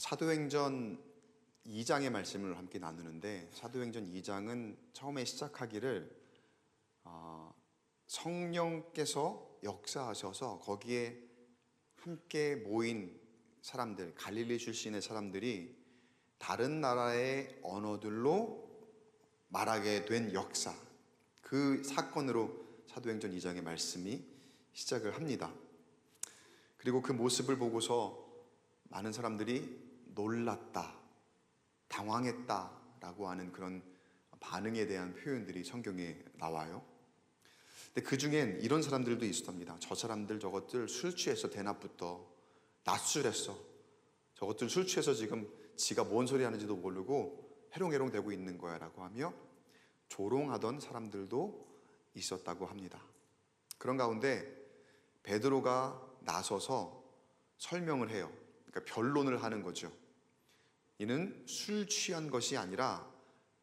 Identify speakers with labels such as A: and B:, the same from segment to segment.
A: 사도행전 2장의 말씀을 함께 나누는데, 사도행전 2장은 처음에 시작하기를 성령께서 역사하셔서 거기에 함께 모인 사람들, 갈릴리 출신의 사람들이 다른 나라의 언어들로 말하게 된 역사, 그 사건으로 사도행전 2장의 말씀이 시작을 합니다. 그리고 그 모습을 보고서 많은 사람들이 놀랐다, 당황했다 라고 하는 그런 반응에 대한 표현들이 성경에 나와요. 근데 그 중엔 이런 사람들도 있었답니다. 저 사람들 저것들 술 취해서 대낮부터 낮술했어, 저것들 술 취해서 지금 지가 뭔 소리 하는지도 모르고 해롱해롱 대고 있는 거야 라고 하며 조롱하던 사람들도 있었다고 합니다. 그런 가운데 베드로가 나서서 설명을 해요. 그러니까 변론을 하는 거죠. 이는 술 취한 것이 아니라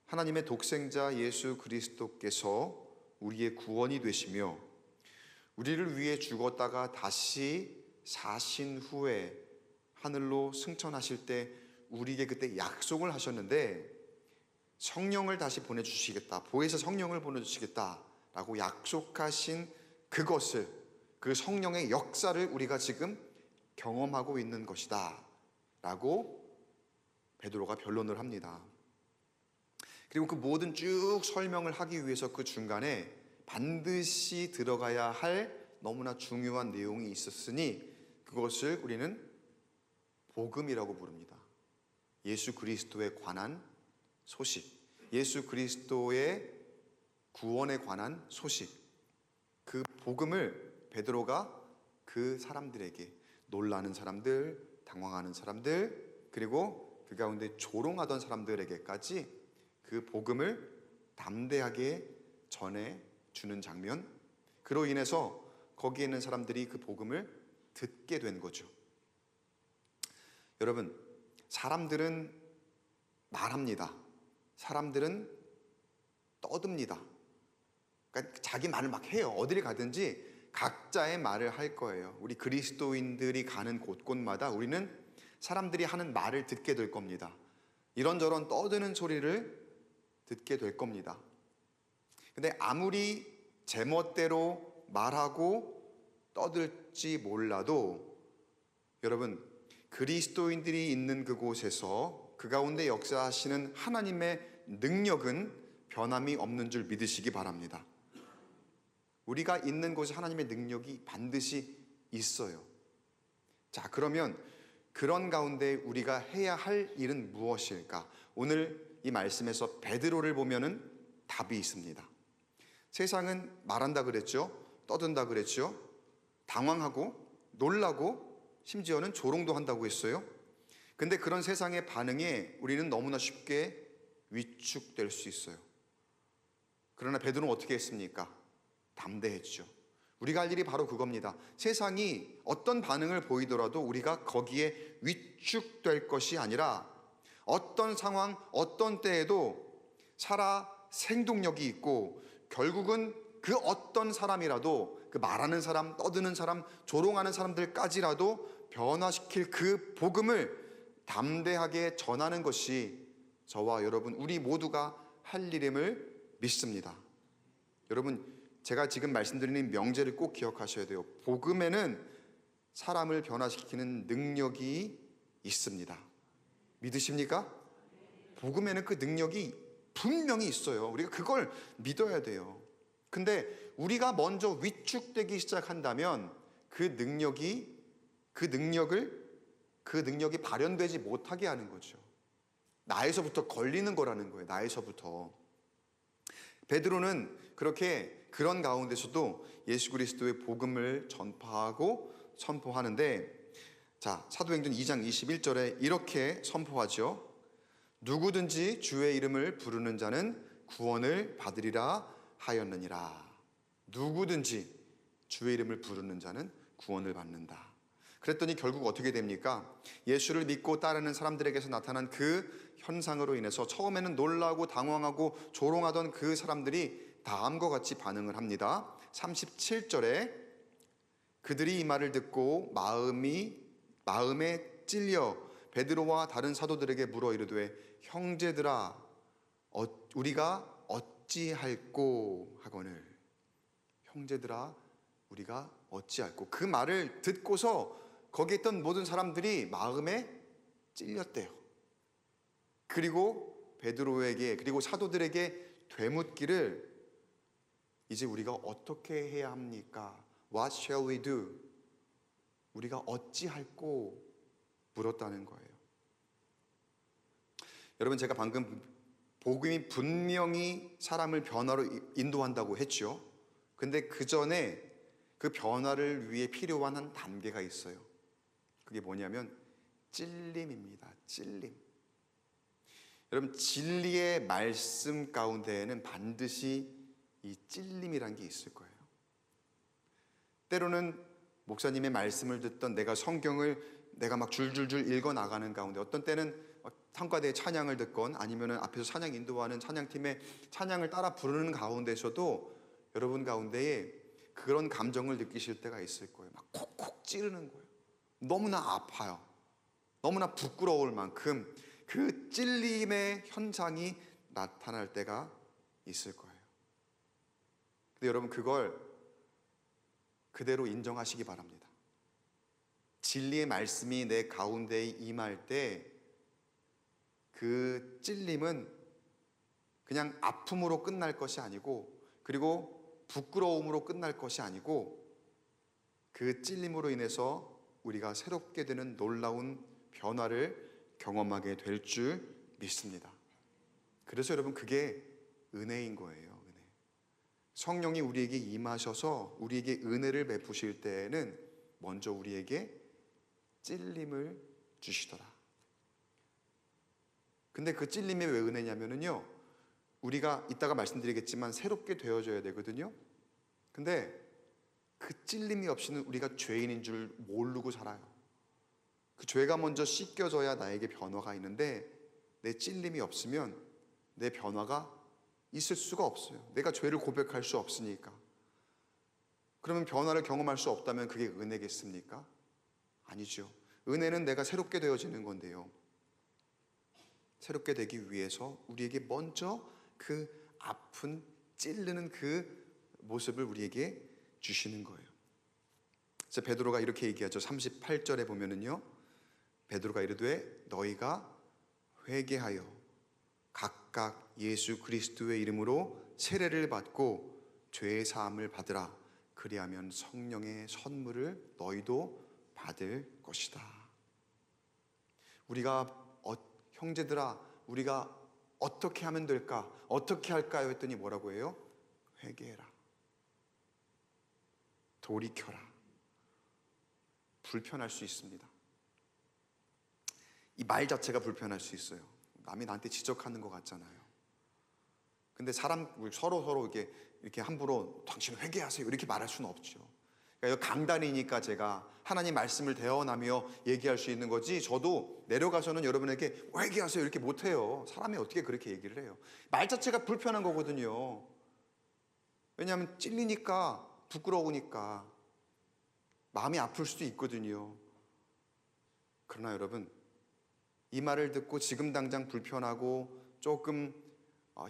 A: 하나님의 독생자 예수 그리스도께서 우리의 구원이 되시며 우리를 위해 죽었다가 다시 사신 후에 하늘로 승천하실 때 우리에게 그때 약속을 하셨는데, 성령을 다시 보내주시겠다, 보혜사 성령을 보내주시겠다 라고 약속하신 그것을, 그 성령의 역사를 우리가 지금 경험하고 있는 것이다 라고 베드로가 변론을 합니다. 그리고 그 모든 쭉 설명을 하기 위해서 그 중간에 반드시 들어가야 할 너무나 중요한 내용이 있었으니 그것을 우리는 복음이라고 부릅니다. 예수 그리스도에 관한 소식, 예수 그리스도의 구원에 관한 소식, 그 복음을 베드로가 그 사람들에게, 놀라는 사람들, 당황하는 사람들, 그리고 그 가운데 조롱하던 사람들에게까지 그 복음을 담대하게 전해주는 장면, 그로 인해서 거기에 있는 사람들이 그 복음을 듣게 된 거죠. 여러분, 사람들은 말합니다. 사람들은 떠듭니다. 그러니까 자기 말을 막 해요. 어디를 가든지 각자의 말을 할 거예요. 우리 그리스도인들이 가는 곳곳마다 우리는 사람들이 하는 말을 듣게 될 겁니다. 이런저런 떠드는 소리를 듣게 될 겁니다. 근데 아무리 제멋대로 말하고 떠들지 몰라도 여러분, 그리스도인들이 있는 그곳에서 그 가운데 역사하시는 하나님의 능력은 변함이 없는 줄 믿으시기 바랍니다. 우리가 있는 곳에 하나님의 능력이 반드시 있어요. 자, 그러면 그런 가운데 우리가 해야 할 일은 무엇일까? 오늘 이 말씀에서 베드로를 보면은 답이 있습니다. 세상은 말한다 그랬죠? 떠든다 그랬죠? 당황하고 놀라고 심지어는 조롱도 한다고 했어요. 근데 그런 세상의 반응에 우리는 너무나 쉽게 위축될 수 있어요. 그러나 베드로는 어떻게 했습니까? 담대했죠. 우리가 할 일이 바로 그겁니다. 세상이 어떤 반응을 보이더라도 우리가 거기에 위축될 것이 아니라 어떤 상황, 어떤 때에도 살아 생동력이 있고 결국은 그 어떤 사람이라도, 그 말하는 사람, 떠드는 사람, 조롱하는 사람들까지라도 변화시킬 그 복음을 담대하게 전하는 것이 저와 여러분, 우리 모두가 할 일임을 믿습니다. 여러분, 제가 지금 말씀드리는 명제를 꼭 기억하셔야 돼요. 복음에는 사람을 변화시키는 능력이 있습니다. 믿으십니까? 복음에는 그 능력이 분명히 있어요. 우리가 그걸 믿어야 돼요. 근데 우리가 먼저 위축되기 시작한다면 그 능력이 발현되지 못하게 하는 거죠. 나에서부터 걸리는 거라는 거예요. 나에서부터. 베드로는 그런 가운데서도 예수 그리스도의 복음을 전파하고 선포하는데, 자, 사도행전 2장 21절에 이렇게 선포하죠. 누구든지 주의 이름을 부르는 자는 구원을 받으리라 하였느니라. 누구든지 주의 이름을 부르는 자는 구원을 받는다. 그랬더니 결국 어떻게 됩니까? 예수를 믿고 따르는 사람들에게서 나타난 그 현상으로 인해서 처음에는 놀라고 당황하고 조롱하던 그 사람들이 다음과 같이 반응을 합니다. 37절에 그들이 이 말을 듣고 마음에 찔려 베드로와 다른 사도들에게 물어 이르되 형제들아 우리가 어찌할꼬 하거늘. 형제들아 우리가 어찌할꼬. 그 말을 듣고서 거기 있던 모든 사람들이 마음에 찔렸대요. 그리고 베드로에게 그리고 사도들에게 되묻기를 이제 우리가 어떻게 해야 합니까? What shall we do? 우리가 어찌할꼬 물었다는 거예요. 여러분, 제가 방금 복음이 분명히 사람을 변화로 인도한다고 했죠. 근데 그 전에 그 변화를 위해 필요한 한 단계가 있어요. 그게 뭐냐면 찔림입니다. 찔림. 여러분, 진리의 말씀 가운데에는 반드시 이 찔림이란 게 있을 거예요. 때로는 목사님의 말씀을 듣던 내가 성경을 내가 막 줄줄줄 읽어 나가는 가운데 어떤 때는 성가대의 찬양을 듣건 아니면 앞에서 찬양 인도하는 찬양팀의 찬양을 따라 부르는 가운데서도 여러분 가운데에 그런 감정을 느끼실 때가 있을 거예요. 막 콕콕 찌르는 거예요. 너무나 아파요. 너무나 부끄러울 만큼 그 찔림의 현상이 나타날 때가 있을 거예요. 근데 여러분, 그걸 그대로 인정하시기 바랍니다. 진리의 말씀이 내 가운데에 임할 때 그 찔림은 그냥 아픔으로 끝날 것이 아니고, 그리고 부끄러움으로 끝날 것이 아니고, 그 찔림으로 인해서 우리가 새롭게 되는 놀라운 변화를 경험하게 될 줄 믿습니다. 그래서 여러분, 그게 은혜인 거예요. 은혜. 성령이 우리에게 임하셔서 우리에게 은혜를 베푸실 때에는 먼저 우리에게 찔림을 주시더라. 근데 그 찔림이 왜 은혜냐면요, 우리가 이따가 말씀드리겠지만 새롭게 되어져야 되거든요. 근데 그 찔림이 없이는 우리가 죄인인 줄 모르고 살아요. 그 죄가 먼저 씻겨져야 나에게 변화가 있는데, 내 찔림이 없으면 내 변화가 있을 수가 없어요. 내가 죄를 고백할 수 없으니까. 그러면 변화를 경험할 수 없다면 그게 은혜겠습니까? 아니죠. 은혜는 내가 새롭게 되어지는 건데요, 새롭게 되기 위해서 우리에게 먼저 그 아픈 찔르는 그 모습을 우리에게 주시는 거예요. 그래서 베드로가 이렇게 얘기하죠. 38절에 보면은요, 베드로가 이르되 너희가 회개하여 각각 예수 그리스도의 이름으로 세례를 받고 죄의 사함을 받으라. 그리하면 성령의 선물을 너희도 받을 것이다. 우리가 형제들아 우리가 어떻게 하면 될까? 어떻게 할까요? 했더니 뭐라고 해요? 회개해라. 돌이켜라. 불편할 수 있습니다. 이 말 자체가 불편할 수 있어요. 남이 나한테 지적하는 것 같잖아요. 근데 서로 이렇게 함부로 당신 회개하세요 이렇게 말할 수는 없죠. 그러니까 강단이니까 제가 하나님 말씀을 대언하며 얘기할 수 있는 거지, 저도 내려가서는 여러분에게 회개하세요 이렇게 못해요. 사람이 어떻게 그렇게 얘기를 해요? 말 자체가 불편한 거거든요. 왜냐하면 찔리니까, 부끄러우니까 마음이 아플 수도 있거든요. 그러나 여러분, 이 말을 듣고 지금 당장 불편하고 조금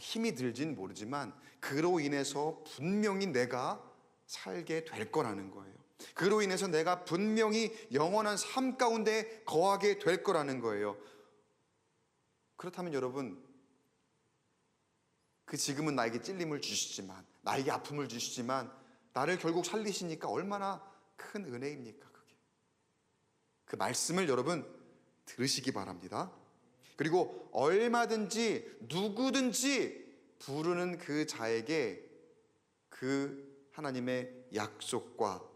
A: 힘이 들진 모르지만 그로 인해서 분명히 내가 살게 될 거라는 거예요. 그로 인해서 내가 분명히 영원한 삶 가운데 거하게 될 거라는 거예요. 그렇다면 여러분, 그 지금은 나에게 찔림을 주시지만, 나에게 아픔을 주시지만 나를 결국 살리시니까 얼마나 큰 은혜입니까? 그게. 그 말씀을 여러분 들으시기 바랍니다. 그리고 얼마든지 누구든지 부르는 그 자에게 그 하나님의 약속과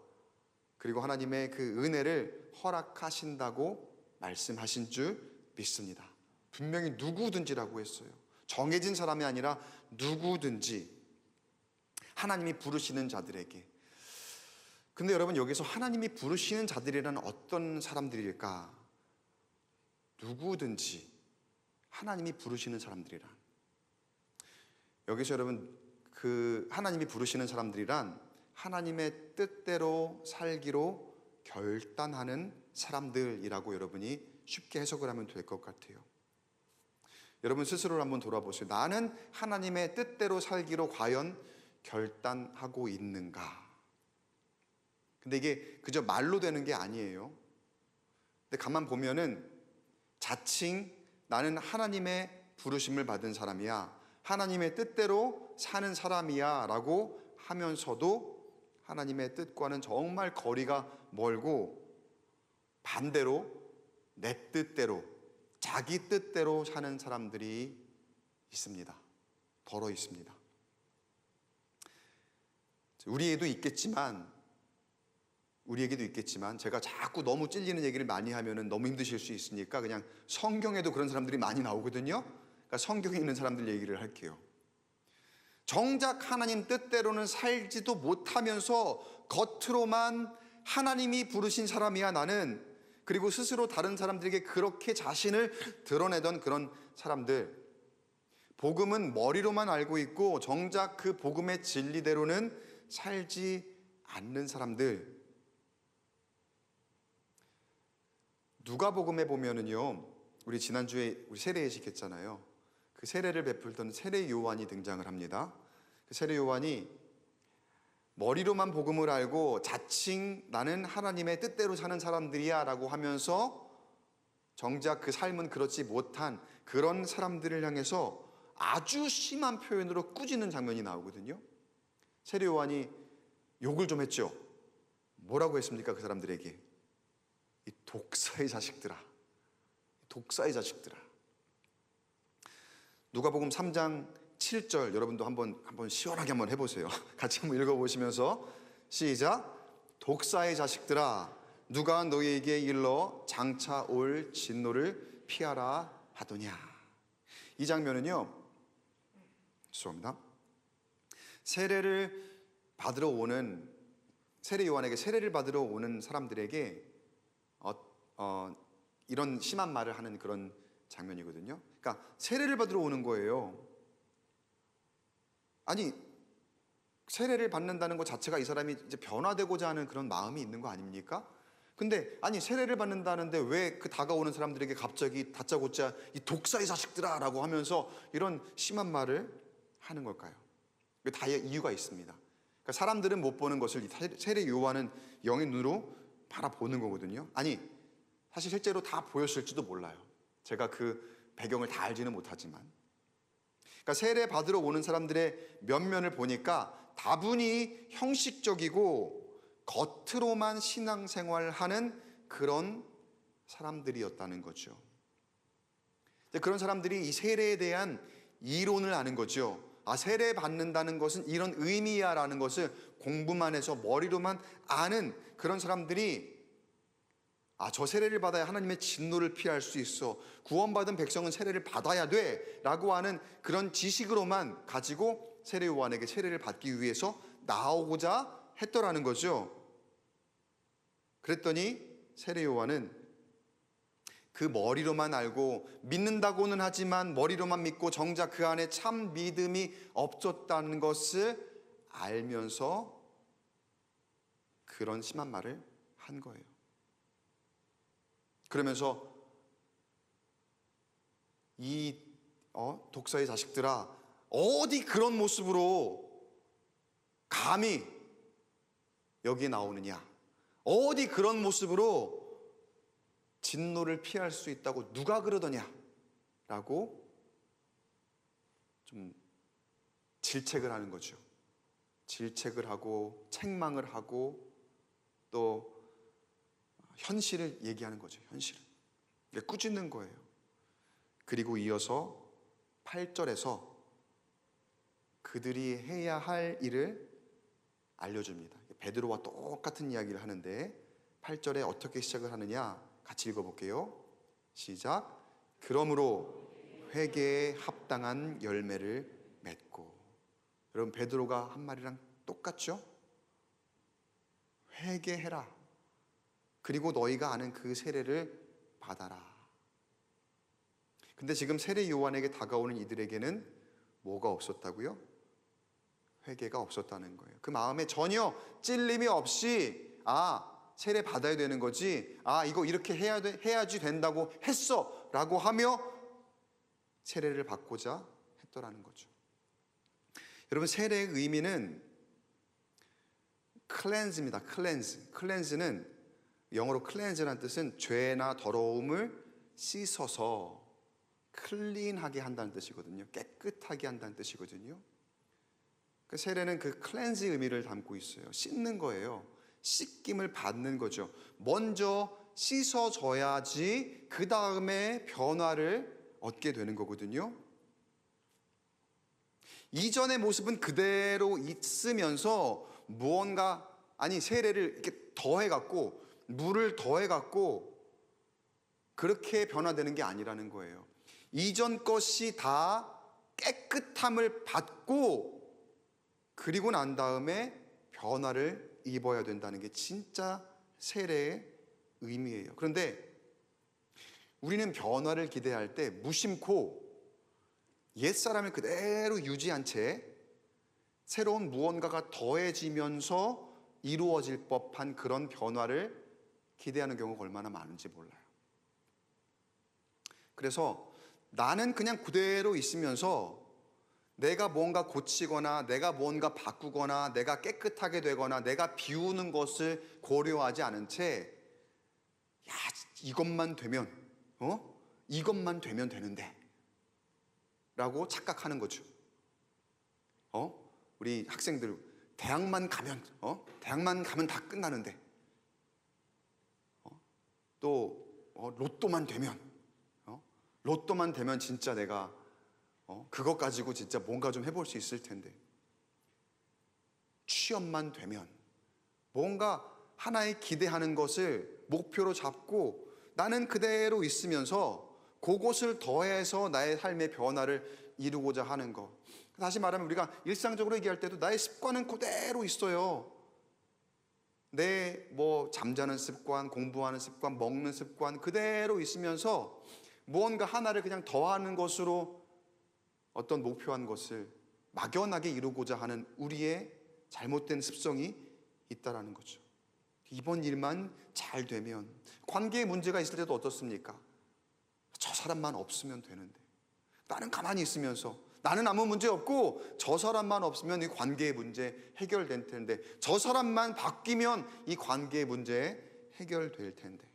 A: 그리고 하나님의 그 은혜를 허락하신다고 말씀하신 줄 믿습니다. 분명히 누구든지라고 했어요. 정해진 사람이 아니라 누구든지 하나님이 부르시는 자들에게. 근데 여러분, 여기서 하나님이 부르시는 자들이란 어떤 사람들일까? 누구든지 하나님이 부르시는 사람들이란, 여기서 여러분 그 하나님이 부르시는 사람들이란 하나님의 뜻대로 살기로 결단하는 사람들이라고 여러분이 쉽게 해석을 하면 될 것 같아요. 여러분 스스로를 한번 돌아보세요. 나는 하나님의 뜻대로 살기로 과연 결단하고 있는가? 근데 이게 그저 말로 되는 게 아니에요. 근데 가만 보면은 자칭 나는 하나님의 부르심을 받은 사람이야, 하나님의 뜻대로 사는 사람이야 라고 하면서도 하나님의 뜻과는 정말 거리가 멀고 반대로 내 뜻대로, 자기 뜻대로 사는 사람들이 있습니다. 더러 있습니다. 우리에게도 있겠지만 제가 자꾸 너무 찔리는 얘기를 많이 하면 너무 힘드실 수 있으니까 그냥 성경에도 그런 사람들이 많이 나오거든요. 그러니까 성경에 있는 사람들 얘기를 할게요. 정작 하나님 뜻대로는 살지도 못하면서 겉으로만 하나님이 부르신 사람이야 나는, 그리고 스스로 다른 사람들에게 그렇게 자신을 드러내던 그런 사람들, 복음은 머리로만 알고 있고 정작 그 복음의 진리대로는 살지 않는 사람들. 누가복음에 보면은요, 우리 지난주에 우리 세례 예식했잖아요. 그 세례를 베풀던 세례 요한이 등장을 합니다. 그 세례 요한이 머리로만 복음을 알고 자칭 나는 하나님의 뜻대로 사는 사람들이야 라고 하면서 정작 그 삶은 그렇지 못한 그런 사람들을 향해서 아주 심한 표현으로 꾸짖는 장면이 나오거든요. 세례 요한이 욕을 좀 했죠. 뭐라고 했습니까? 그 사람들에게 이 독사의 자식들아, 독사의 자식들아. 누가복음 3장 7절 여러분도 한번 시원하게 한번 해보세요. 같이 한번 읽어보시면서 시작. 독사의 자식들아, 누가 너희에게 일러 장차 올 진노를 피하라 하더냐. 이 장면은요, 죄송합니다, 세례를 받으러 오는, 세례 요한에게 세례를 받으러 오는 사람들에게 이런 심한 말을 하는 그런 장면이거든요. 그러니까 세례를 받으러 오는 거예요. 아니, 세례를 받는다는 것 자체가 이 사람이 이제 변화되고자 하는 그런 마음이 있는 거 아닙니까? 근데 아니, 세례를 받는다는데 왜 그 다가오는 사람들에게 갑자기 다짜고짜 이 독사의 자식들아 라고 하면서 이런 심한 말을 하는 걸까요? 다 이유가 있습니다. 그러니까 사람들은 못 보는 것을 세례 요한은 영의 눈으로 바라보는 거거든요. 아니, 사실 실제로 다 보였을지도 몰라요. 제가 그 배경을 다 알지는 못하지만. 그러니까 세례 받으러 오는 사람들의 면면을 보니까 다분히 형식적이고 겉으로만 신앙생활하는 그런 사람들이었다는 거죠. 그런 사람들이 이 세례에 대한 이론을 아는 거죠. 아, 세례 받는다는 것은 이런 의미야 라는 것을 공부만 해서 머리로만 아는 그런 사람들이, 아, 저 세례를 받아야 하나님의 진노를 피할 수 있어, 구원받은 백성은 세례를 받아야 돼 라고 하는 그런 지식으로만 가지고 세례 요한에게 세례를 받기 위해서 나오고자 했더라는 거죠. 그랬더니 세례 요한은 그 머리로만 알고 믿는다고는 하지만 머리로만 믿고 정작 그 안에 참 믿음이 없었다는 것을 알면서 그런 심한 말을 한 거예요. 그러면서 이 독사의 자식들아, 어디 그런 모습으로 감히 여기에 나오느냐, 어디 그런 모습으로 진노를 피할 수 있다고 누가 그러더냐 라고 좀 질책을 하는 거죠. 질책을 하고 책망을 하고 또 현실을 얘기하는 거죠. 현실을 꾸짖는 거예요. 그리고 이어서 8절에서 그들이 해야 할 일을 알려줍니다. 베드로와 똑같은 이야기를 하는데 8절에 어떻게 시작을 하느냐 같이 읽어볼게요. 시작. 그러므로 회개에 합당한 열매를 맺고. 여러분, 베드로가 한 말이랑 똑같죠? 회개해라. 그리고 너희가 아는 그 세례를 받아라. 근데 지금 세례 요한에게 다가오는 이들에게는 뭐가 없었다고요? 회개가 없었다는 거예요. 그 마음에 전혀 찔림이 없이, 아, 세례 받아야 되는 거지, 아 이거 이렇게 해야지 된다고 했어 라고 하며 세례를 받고자 했더라는 거죠. 여러분, 세례의 의미는 클렌즈입니다. 클렌즈는 영어로 클렌즈라는 뜻은 죄나 더러움을 씻어서 클린하게 한다는 뜻이거든요. 깨끗하게 한다는 뜻이거든요. 그 세례는 그 클렌즈의 의미를 담고 있어요. 씻는 거예요. 씻김을 받는 거죠. 먼저 씻어져야지 그 다음에 변화를 얻게 되는 거거든요. 이전의 모습은 그대로 있으면서 무언가, 세례를 이렇게 더해갖고 물을 더해갖고 그렇게 변화되는 게 아니라는 거예요. 이전 것이 다 깨끗함을 받고 그리고 난 다음에 변화를 입어야 된다는 게 진짜 세례의 의미예요. 그런데 우리는 변화를 기대할 때 무심코 옛사람을 그대로 유지한 채 새로운 무언가가 더해지면서 이루어질 법한 그런 변화를 기대하는 경우가 얼마나 많은지 몰라요. 그래서 나는 그냥 그대로 있으면서 내가 뭔가 고치거나 내가 뭔가 바꾸거나 내가 깨끗하게 되거나 내가 비우는 것을 고려하지 않은 채, 야, 이것만 되면 되는데 라고 착각하는 거죠. 우리 학생들 대학만 가면 다 끝나는데, 또 로또만 되면 진짜 내가 그것 가지고 진짜 뭔가 좀 해볼 수 있을 텐데, 취업만 되면, 뭔가 하나의 기대하는 것을 목표로 잡고 나는 그대로 있으면서 그것을 더해서 나의 삶의 변화를 이루고자 하는 것. 다시 말하면 우리가 일상적으로 얘기할 때도 나의 습관은 그대로 있어요. 내 잠자는 습관, 공부하는 습관, 먹는 습관 그대로 있으면서 무언가 하나를 그냥 더하는 것으로 어떤 목표한 것을 막연하게 이루고자 하는 우리의 잘못된 습성이 있다라는 거죠. 이번 일만 잘 되면, 관계에 문제가 있을 때도 어떻습니까? 저 사람만 없으면 되는데, 나는 가만히 있으면서 나는 아무 문제 없고 저 사람만 없으면 이 관계의 문제 해결될 텐데, 저 사람만 바뀌면 이 관계의 문제 해결될 텐데.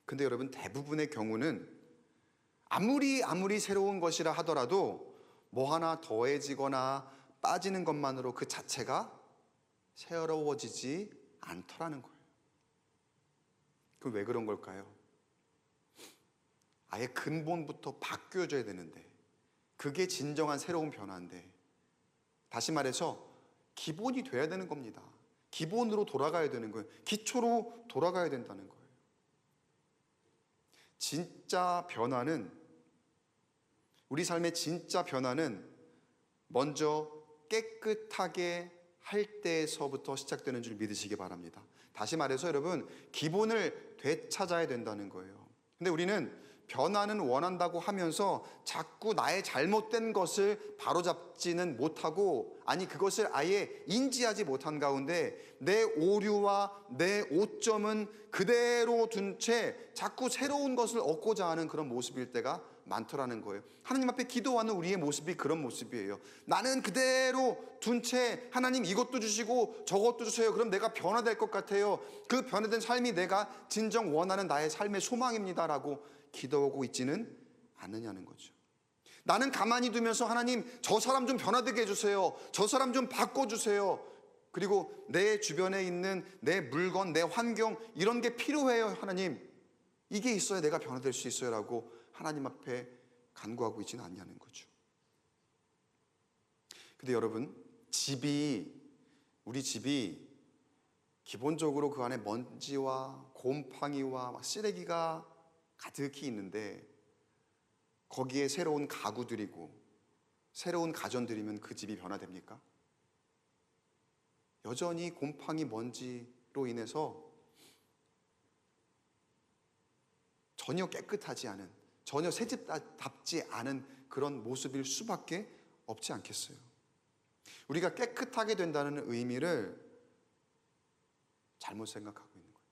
A: 근데 여러분, 대부분의 경우는 아무리 새로운 것이라 하더라도 뭐 하나 더해지거나 빠지는 것만으로 그 자체가 새로워지지 않더라는 거예요. 그 왜 그런 걸까요? 아예 근본부터 바뀌어져야 되는데, 그게 진정한 새로운 변화인데, 다시 말해서 기본이 돼야 되는 겁니다. 기본으로 돌아가야 되는 거예요. 기초로 돌아가야 된다는 거예요. 진짜 변화는, 우리 삶의 진짜 변화는 먼저 깨끗하게 할 때에서부터 시작되는 줄 믿으시기 바랍니다. 다시 말해서 여러분, 기본을 되찾아야 된다는 거예요. 근데 우리는 변화는 원한다고 하면서 자꾸 나의 잘못된 것을 바로잡지는 못하고, 그것을 아예 인지하지 못한 가운데 내 오류와 내 오점은 그대로 둔 채 자꾸 새로운 것을 얻고자 하는 그런 모습일 때가 많더라는 거예요. 하나님 앞에 기도하는 우리의 모습이 그런 모습이에요. 나는 그대로 둔 채 하나님 이것도 주시고 저것도 주세요. 그럼 내가 변화될 것 같아요. 그 변화된 삶이 내가 진정 원하는 나의 삶의 소망입니다라고 기도하고 있지는 않느냐는 거죠. 나는 가만히 두면서 하나님 저 사람 좀 변화되게 해주세요. 저 사람 좀 바꿔주세요. 그리고 내 주변에 있는 내 물건, 내 환경 이런 게 필요해요. 하나님 이게 있어야 내가 변화될 수 있어요 라고 하나님 앞에 간구하고 있지는 않냐는 거죠. 근데 여러분, 우리 집이 기본적으로 그 안에 먼지와 곰팡이와 쓰레기가 가득히 있는데, 거기에 새로운 가구들이고 새로운 가전들이면 그 집이 변화됩니까? 여전히 곰팡이 먼지로 인해서 전혀 깨끗하지 않은, 전혀 새집답지 않은 그런 모습일 수밖에 없지 않겠어요. 우리가 깨끗하게 된다는 의미를 잘못 생각하고 있는 거예요.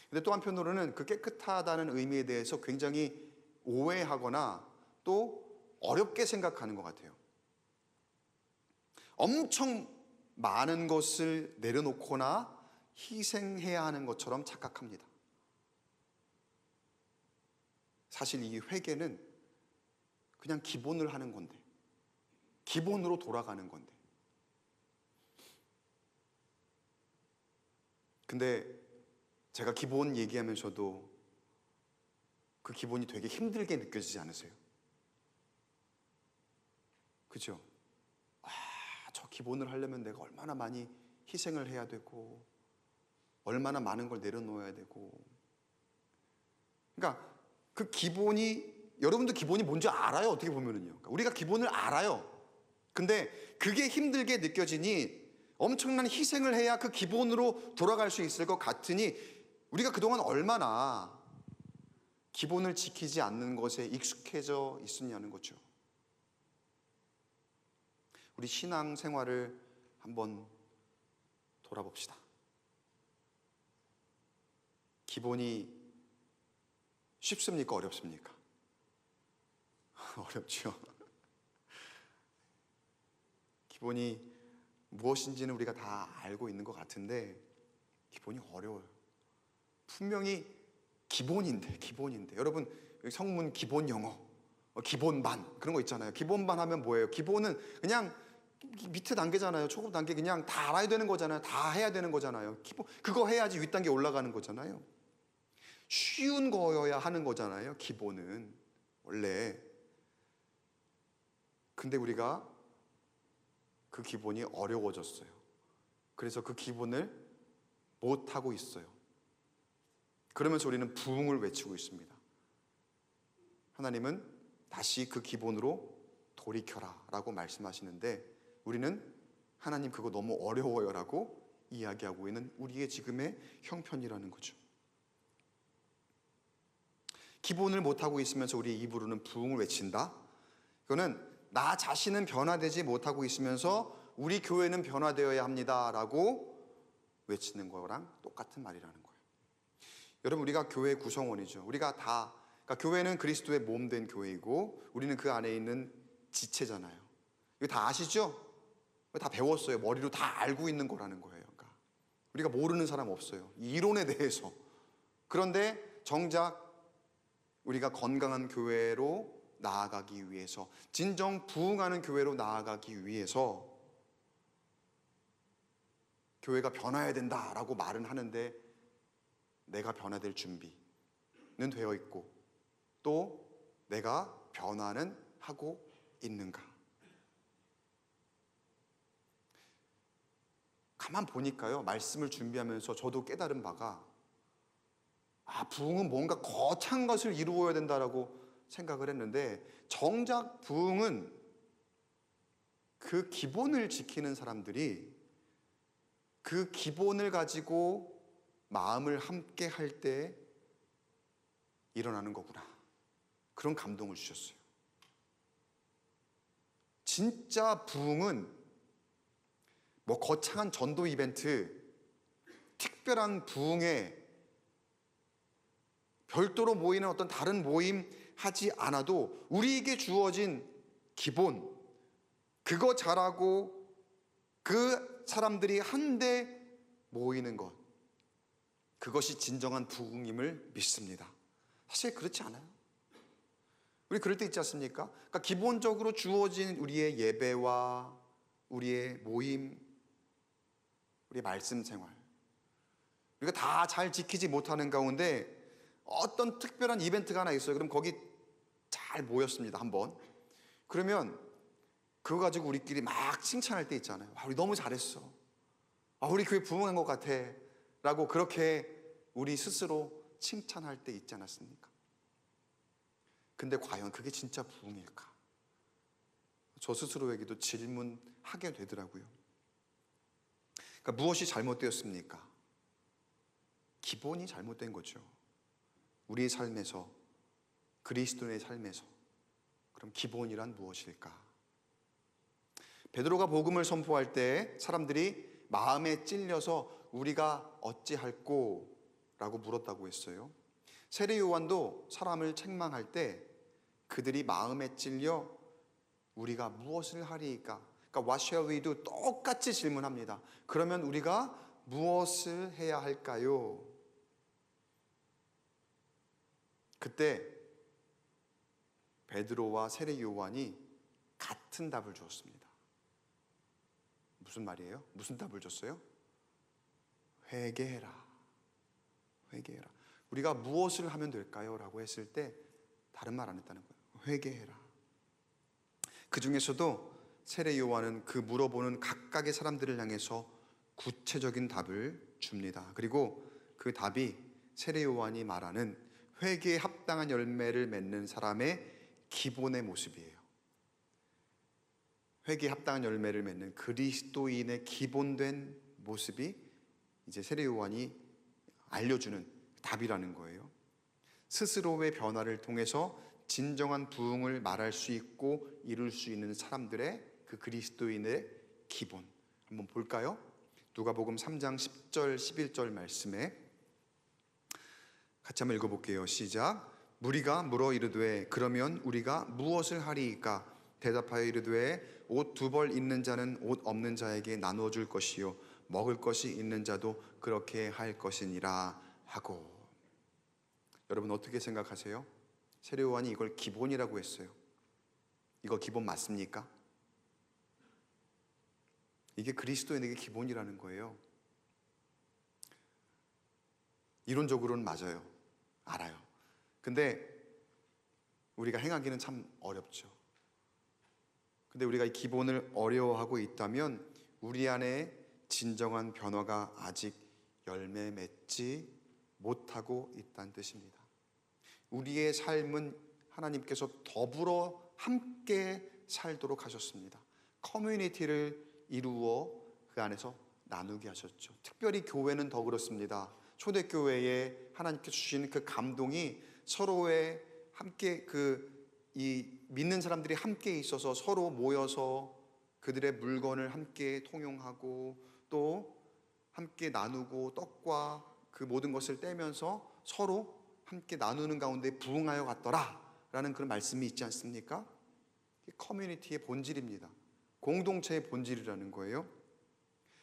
A: 근데 또 한편으로는 그 깨끗하다는 의미에 대해서 굉장히 오해하거나 또 어렵게 생각하는 것 같아요. 엄청 많은 것을 내려놓거나 희생해야 하는 것처럼 착각합니다. 사실 이 회개는 그냥 기본을 하는 건데, 기본으로 돌아가는 건데. 근데 제가 기본 얘기하면서도 그 기본이 되게 힘들게 느껴지지 않으세요? 그죠? 저 기본을 하려면 내가 얼마나 많이 희생을 해야 되고 얼마나 많은 걸 내려놓아야 되고. 그러니까 그 기본이, 여러분도 기본이 뭔지 알아요. 어떻게 보면은요. 그러니까 우리가 기본을 알아요. 근데 그게 힘들게 느껴지니 엄청난 희생을 해야 그 기본으로 돌아갈 수 있을 것 같으니 우리가 그동안 얼마나 기본을 지키지 않는 것에 익숙해져 있었냐는 거죠. 우리 신앙 생활을 한번 돌아봅시다. 기본이 쉽습니까? 어렵습니까? 어렵죠. 기본이 무엇인지는 우리가 다 알고 있는 것 같은데 기본이 어려워요. 분명히 기본인데 여러분 성문 기본 영어, 기본반 그런 거 있잖아요. 기본반 하면 뭐예요? 기본은 그냥 밑에 단계잖아요. 초급 단계 그냥 다 알아야 되는 거잖아요. 다 해야 되는 거잖아요. 기본 그거 해야지 윗단계 올라가는 거잖아요. 쉬운 거여야 하는 거잖아요. 기본은 원래. 근데 우리가 그 기본이 어려워졌어요. 그래서 그 기본을 못 하고 있어요. 그러면서 우리는 부흥을 외치고 있습니다. 하나님은 다시 그 기본으로 돌이켜라 라고 말씀하시는데 우리는 하나님 그거 너무 어려워요 라고 이야기하고 있는 우리의 지금의 형편이라는 거죠. 기본을 못하고 있으면서 우리의 입으로는 부흥을 외친다. 이거는 나 자신은 변화되지 못하고 있으면서 우리 교회는 변화되어야 합니다 라고 외치는 거랑 똑같은 말이라는 거예요. 여러분 우리가 교회 구성원이죠. 우리가 다, 그러니까 교회는 그리스도의 몸 된 교회이고 우리는 그 안에 있는 지체잖아요. 이거 다 아시죠? 다 배웠어요. 머리로 다 알고 있는 거라는 거예요. 그러니까 우리가 모르는 사람 없어요. 이 이론에 대해서. 그런데 정작 우리가 건강한 교회로 나아가기 위해서, 진정 부흥하는 교회로 나아가기 위해서 교회가 변화해야 된다라고 말은 하는데 내가 변화될 준비는 되어 있고 또 내가 변화는 하고 있는가? 가만 보니까요, 말씀을 준비하면서 저도 깨달은 바가 부흥은 뭔가 거창한 것을 이루어야 된다라고 생각을 했는데 정작 부흥은 그 기본을 지키는 사람들이 그 기본을 가지고 마음을 함께 할 때 일어나는 거구나. 그런 감동을 주셨어요. 진짜 부흥은 뭐 거창한 전도 이벤트, 특별한 부흥에 별도로 모이는 어떤 다른 모임 하지 않아도 우리에게 주어진 기본, 그거 잘하고 그 사람들이 한데 모이는 것, 그것이 진정한 부흥임을 믿습니다. 사실 그렇지 않아요? 우리 그럴 때 있지 않습니까? 그러니까 기본적으로 주어진 우리의 예배와 우리의 모임, 우리의 말씀 생활, 우리가 다 잘 지키지 못하는 가운데 어떤 특별한 이벤트가 하나 있어요. 그럼 거기 잘 모였습니다. 한번. 그러면 그거 가지고 우리끼리 막 칭찬할 때 있잖아요. 우리 너무 잘했어. 우리 교회 부흥한 것 같아. 라고 그렇게 우리 스스로 칭찬할 때 있지 않았습니까? 근데 과연 그게 진짜 부흥일까? 저 스스로에게도 질문하게 되더라고요. 그러니까 무엇이 잘못되었습니까? 기본이 잘못된 거죠. 우리의 삶에서, 그리스도의 삶에서. 그럼 기본이란 무엇일까? 베드로가 복음을 선포할 때 사람들이 마음에 찔려서 우리가 어찌할꼬? 라고 물었다고 했어요. 세례 요한도 사람을 책망할 때 그들이 마음에 찔려 우리가 무엇을 하리이까? 그러니까 what shall we do? 똑같이 질문합니다. 그러면 우리가 무엇을 해야 할까요? 그때 베드로와 세례 요한이 같은 답을 주었습니다. 무슨 말이에요? 무슨 답을 줬어요? 회개해라. 회개해라. 우리가 무엇을 하면 될까요? 라고 했을 때 다른 말 안 했다는 거예요. 회개해라. 그 중에서도 세례 요한은 그 물어보는 각각의 사람들을 향해서 구체적인 답을 줍니다. 그리고 그 답이 세례 요한이 말하는 회개에 합당한 열매를 맺는 사람의 기본의 모습이에요. 회개에 합당한 열매를 맺는 그리스도인의 기본된 모습이 이제 세례 요한이 알려주는 답이라는 거예요. 스스로의 변화를 통해서 진정한 부흥을 말할 수 있고 이룰 수 있는 사람들의 그 그리스도인의 기본 한번 볼까요? 누가복음 3장 10절 11절 말씀에 같이 한번 읽어볼게요. 시작. 무리가 물어 이르되 그러면 우리가 무엇을 하리이까? 대답하여 이르되 옷 2벌 있는 자는 옷 없는 자에게 나누어 줄 것이요 먹을 것이 있는 자도 그렇게 할 것이니라 하고. 여러분 어떻게 생각하세요? 세례 요한이 이걸 기본이라고 했어요. 이거 기본 맞습니까? 이게 그리스도인에게 기본이라는 거예요. 이론적으로는 맞아요. 알아요. 근데 우리가 행하기는 참 어렵죠. 근데 우리가 이 기본을 어려워하고 있다면 우리 안에 진정한 변화가 아직 열매 맺지 못하고 있다는 뜻입니다. 우리의 삶은 하나님께서 더불어 함께 살도록 하셨습니다. 커뮤니티를 이루어 그 안에서 나누게 하셨죠. 특별히 교회는 더 그렇습니다. 초대교회에 하나님께서 주신 그 감동이 서로의 함께 이 믿는 사람들이 함께 있어서 서로 모여서 그들의 물건을 함께 통용하고 또 함께 나누고 떡과 그 모든 것을 떼면서 서로 함께 나누는 가운데 부흥하여 갔더라 라는 그런 말씀이 있지 않습니까? 커뮤니티의 본질입니다. 공동체의 본질이라는 거예요.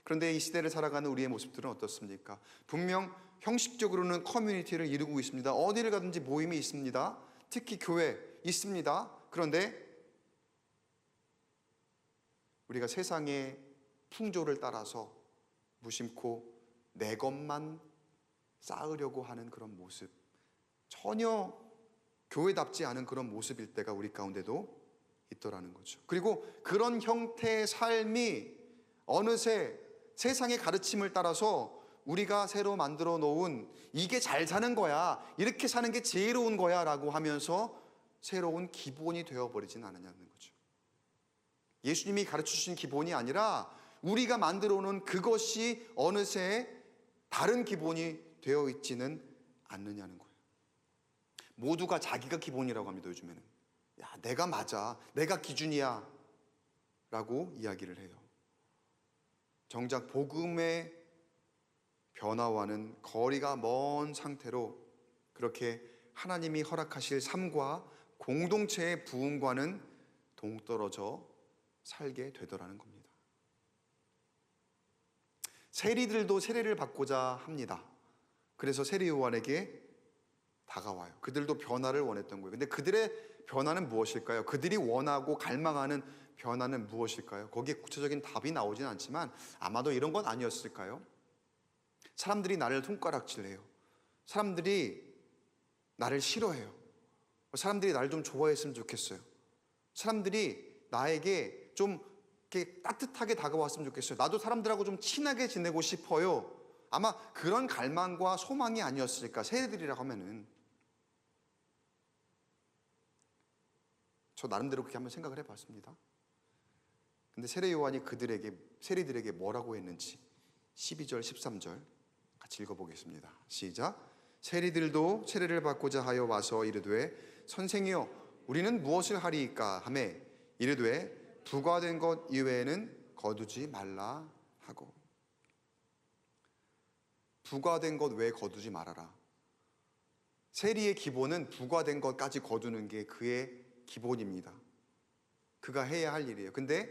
A: 그런데 이 시대를 살아가는 우리의 모습들은 어떻습니까? 분명 형식적으로는 커뮤니티를 이루고 있습니다. 어디를 가든지 모임이 있습니다. 특히 교회 있습니다. 그런데 우리가 세상의 풍조를 따라서 무심코 내 것만 쌓으려고 하는 그런 모습, 전혀 교회답지 않은 그런 모습일 때가 우리 가운데도 있더라는 거죠. 그리고 그런 형태의 삶이 어느새 세상의 가르침을 따라서 우리가 새로 만들어 놓은 이게 잘 사는 거야, 이렇게 사는 게 지혜로운 거야 라고 하면서 새로운 기본이 되어버리진 않느냐는 거죠. 예수님이 가르쳐 주신 기본이 아니라 우리가 만들어 놓은 그것이 어느새 다른 기본이 되어 있지는 않느냐는 거예요. 모두가 자기가 기본이라고 합니다. 요즘에는 야, 내가 맞아, 내가 기준이야 라고 이야기를 해요. 정작 복음의 변화와는 거리가 먼 상태로 그렇게 하나님이 허락하실 삶과 공동체의 부흥과는 동떨어져 살게 되더라는 겁니다. 세리들도 세례를 받고자 합니다. 그래서 세례 요한에게 다가와요. 그들도 변화를 원했던 거예요. 근데 그들의 변화는 무엇일까요? 그들이 원하고 갈망하는 변화는 무엇일까요? 거기에 구체적인 답이 나오진 않지만 아마도 이런 건 아니었을까요? 사람들이 나를 손가락질해요. 사람들이 나를 싫어해요. 사람들이 나를 좀 좋아했으면 좋겠어요. 사람들이 나에게 좀 이렇게 따뜻하게 다가왔으면 좋겠어요. 나도 사람들하고 좀 친하게 지내고 싶어요. 아마 그런 갈망과 소망이 아니었을까, 세리들이라고 하면은. 저 나름대로 그렇게 한번 생각을 해봤습니다. 근데 세례 요한이 세리들에게 뭐라고 했는지 12절 13절 같이 읽어보겠습니다. 시작. 세리들도 세례를 받고자 하여 와서 이르되 선생이여 우리는 무엇을 하리이까 하매 이르되 부과된 것 이외에는 거두지 말라 하고. 부과된 것 외에 거두지 말아라. 세리의 기본은 부과된 것까지 거두는 게 그의 기본입니다. 그가 해야 할 일이에요. 근데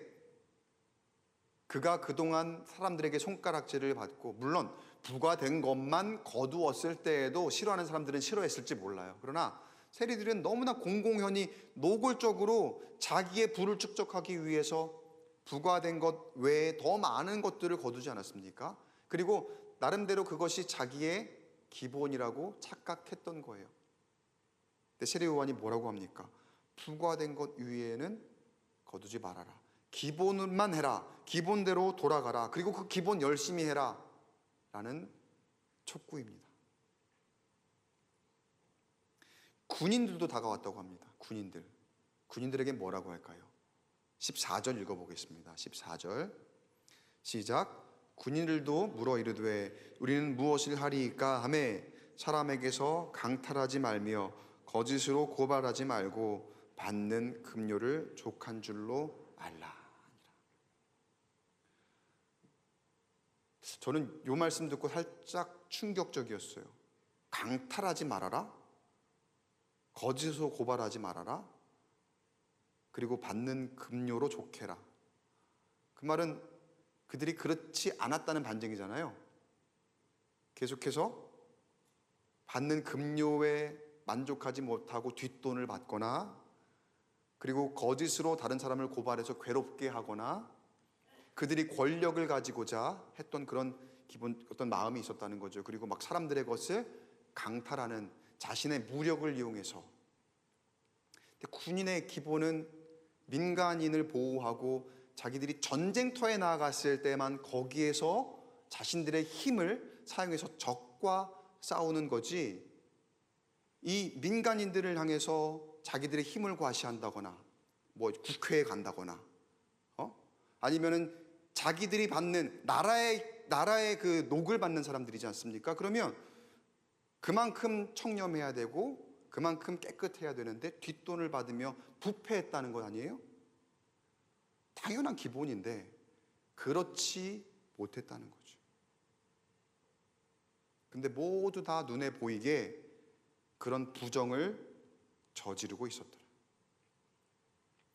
A: 그가 그동안 사람들에게 손가락질을 받고, 물론 부과된 것만 거두었을 때에도 싫어하는 사람들은 싫어했을지 몰라요. 그러나 세리들은 너무나 공공연히 노골적으로 자기의 부를 축적하기 위해서 부과된 것 외에 더 많은 것들을 거두지 않았습니까? 그리고 나름대로 그것이 자기의 기본이라고 착각했던 거예요. 근데 세리 요한이 뭐라고 합니까? 부과된 것 위에는 거두지 말아라. 기본만 해라. 기본대로 돌아가라. 그리고 그 기본 열심히 해라. 라는 촉구입니다. 군인들도 다가왔다고 합니다. 군인들에게 뭐라고 할까요? 14절 읽어보겠습니다. 14절 시작. 군인들도 물어 이르되 우리는 무엇을 하리이까 하매 사람에게서 강탈하지 말며 거짓으로 고발하지 말고 받는 급료를 족한 줄로 알라. 저는 이 말씀 듣고 살짝 충격적이었어요. 강탈하지 말아라, 거짓으로 고발하지 말아라, 그리고 받는 급료로 족해라. 그 말은 그들이 그렇지 않았다는 반증이잖아요. 계속해서 받는 급료에 만족하지 못하고 뒷돈을 받거나, 그리고 거짓으로 다른 사람을 고발해서 괴롭게 하거나, 그들이 권력을 가지고자 했던 그런 기본 어떤 마음이 있었다는 거죠. 그리고 막 사람들의 것을 강탈하는 자신의 무력을 이용해서. 근데 군인의 기본은 민간인을 보호하고 자기들이 전쟁터에 나아갔을 때만 거기에서 자신들의 힘을 사용해서 적과 싸우는 거지, 이 민간인들을 향해서 자기들의 힘을 과시한다거나 뭐 국회에 간다거나 아니면은 자기들이 받는 나라의 그 녹을 받는 사람들이지 않습니까? 그러면 그만큼 청렴해야 되고 그만큼 깨끗해야 되는데 뒷돈을 받으며 부패했다는 것 아니에요? 당연한 기본인데 그렇지 못했다는 거죠. 근데 모두 다 눈에 보이게 그런 부정을 저지르고 있었더라.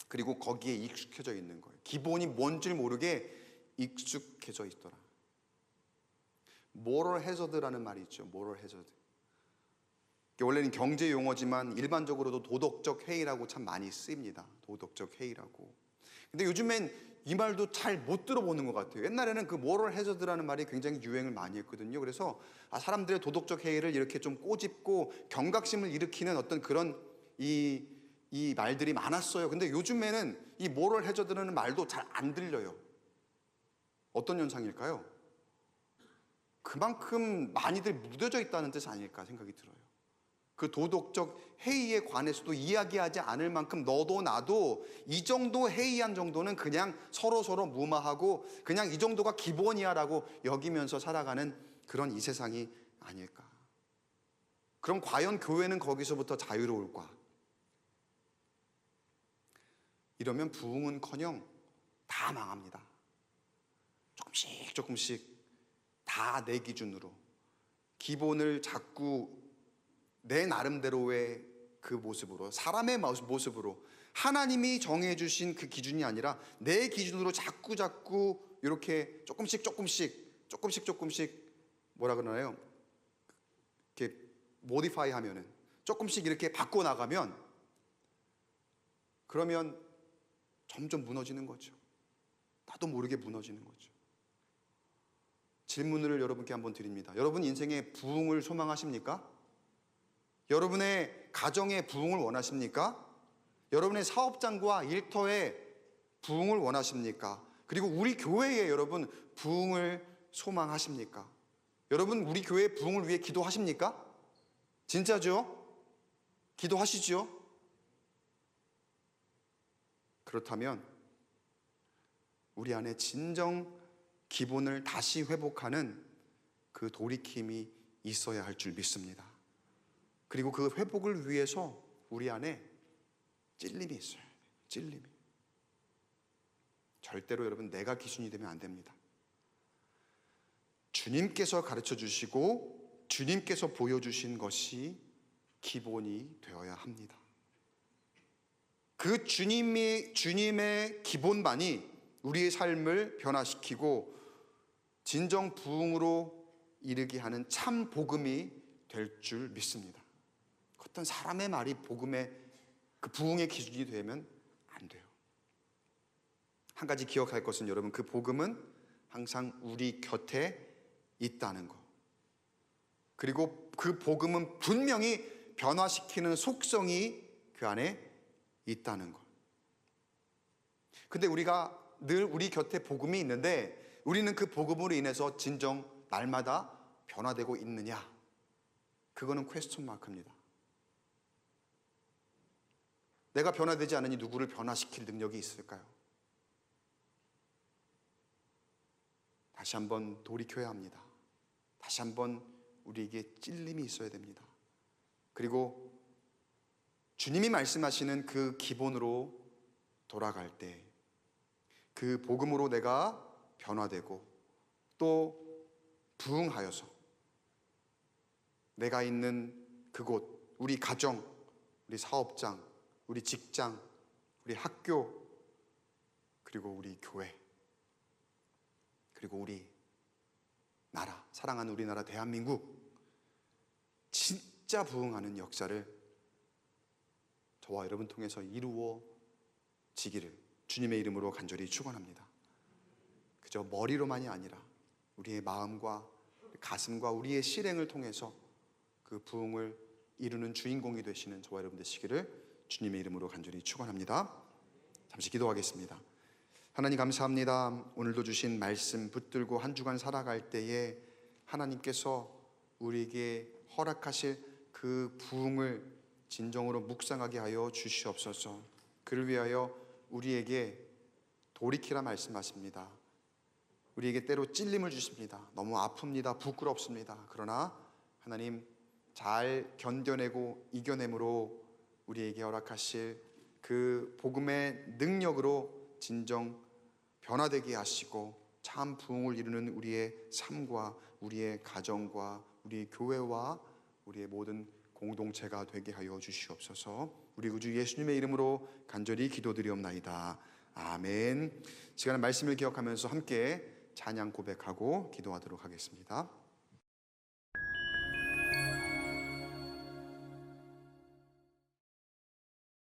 A: 그리고 거기에 익숙해져 있는 거예요. 기본이 뭔 줄 모르게 익숙해져 있더라. moral hazard라는 말이 있죠. moral hazard. 원래는 경제 용어지만 일반적으로도 도덕적 해이라고 참 많이 쓰입니다. 도덕적 해이라고. 근데 요즘엔 이 말도 잘 못 들어보는 것 같아요. 옛날에는 그 moral hazard라는 말이 굉장히 유행을 많이 했거든요. 그래서 사람들의 도덕적 해이를 이렇게 좀 꼬집고 경각심을 일으키는 어떤 그런 이 말들이 많았어요. 근데 요즘에는 이 moral hazard라는 말도 잘 안 들려요. 어떤 현상일까요? 그만큼 많이들 묻어져 있다는 뜻 아닐까 생각이 들어요. 그 도덕적 해이에 관해서도 이야기하지 않을 만큼 너도 나도 이 정도 해이한 정도는 그냥 서로 무마하고 그냥 이 정도가 기본이야 라고 여기면서 살아가는 그런 이 세상이 아닐까. 그럼 과연 교회는 거기서부터 자유로울까? 이러면 부흥은커녕 다 망합니다. 조금씩 다 내 기준으로 기본을 자꾸 내 나름대로의 그 모습으로, 사람의 모습으로, 하나님이 정해주신 그 기준이 아니라 내 기준으로 자꾸 이렇게 조금씩 뭐라 그러나요? 이렇게 모디파이 하면은 조금씩 이렇게 바꿔 나가면 그러면 점점 무너지는 거죠. 나도 모르게 무너지는 거죠. 질문을 여러분께 한번 드립니다. 여러분 인생의 부흥을 소망하십니까? 여러분의 가정의 부흥을 원하십니까? 여러분의 사업장과 일터의 부흥을 원하십니까? 그리고 우리 교회에 여러분 부흥을 소망하십니까? 여러분 우리 교회의 부흥을 위해 기도하십니까? 진짜죠? 기도하시죠? 그렇다면 우리 안에 진정 기본을 다시 회복하는 그 돌이킴이 있어야 할 줄 믿습니다. 그리고 그 회복을 위해서 우리 안에 찔림이 있어요. 찔림이. 절대로 여러분 내가 기준이 되면 안 됩니다. 주님께서 가르쳐 주시고 주님께서 보여주신 것이 기본이 되어야 합니다. 그 주님의 기본만이 우리의 삶을 변화시키고 진정 부흥으로 이르게 하는 참 복음이 될 줄 믿습니다. 어떤 사람의 말이 복음의 그 부흥의 기준이 되면 안 돼요. 한 가지 기억할 것은 여러분, 그 복음은 항상 우리 곁에 있다는 것. 그리고 그 복음은 분명히 변화시키는 속성이 그 안에 있다는 것. 근데 우리가 늘 우리 곁에 복음이 있는데 우리는 그 복음으로 인해서 진정 날마다 변화되고 있느냐? 그거는 퀘스천 마크입니다. 내가 변화되지 않으니 누구를 변화시킬 능력이 있을까요? 다시 한번 돌이켜야 합니다. 다시 한번 우리에게 찔림이 있어야 됩니다. 그리고 주님이 말씀하시는 그 기본으로 돌아갈 때 그 복음으로 내가 변화되고 또 부흥하여서 내가 있는 그곳, 우리 가정, 우리 사업장, 우리 직장, 우리 학교, 그리고 우리 교회, 그리고 우리 나라, 사랑하는 우리나라 대한민국, 진짜 부흥하는 역사를 저와 여러분 통해서 이루어지기를 주님의 이름으로 간절히 축원합니다. 그저 머리로만이 아니라 우리의 마음과 가슴과 우리의 실행을 통해서 그 부흥을 이루는 주인공이 되시는 저와 여러분 되시기를 주님의 이름으로 간절히 축원합니다. 잠시 기도하겠습니다. 하나님 감사합니다. 오늘도 주신 말씀 붙들고 한 주간 살아갈 때에 하나님께서 우리에게 허락하실 그 부흥을 진정으로 묵상하게 하여 주시옵소서. 그를 위하여 우리에게 돌이키라 말씀하십니다. 우리에게 때로 찔림을 주십니다. 너무 아픕니다. 부끄럽습니다. 그러나 하나님 잘 견뎌내고 이겨내므로 우리에게 허락하실 그 복음의 능력으로 진정 변화되게 하시고 참 부흥을 이루는 우리의 삶과 우리의 가정과 우리의 교회와 우리의 모든 공동체가 되게 하여 주시옵소서. 우리 구주 예수님의 이름으로 간절히 기도드리옵나이다. 아멘. 시간은 말씀을 기억하면서 함께 찬양 고백하고 기도하도록 하겠습니다.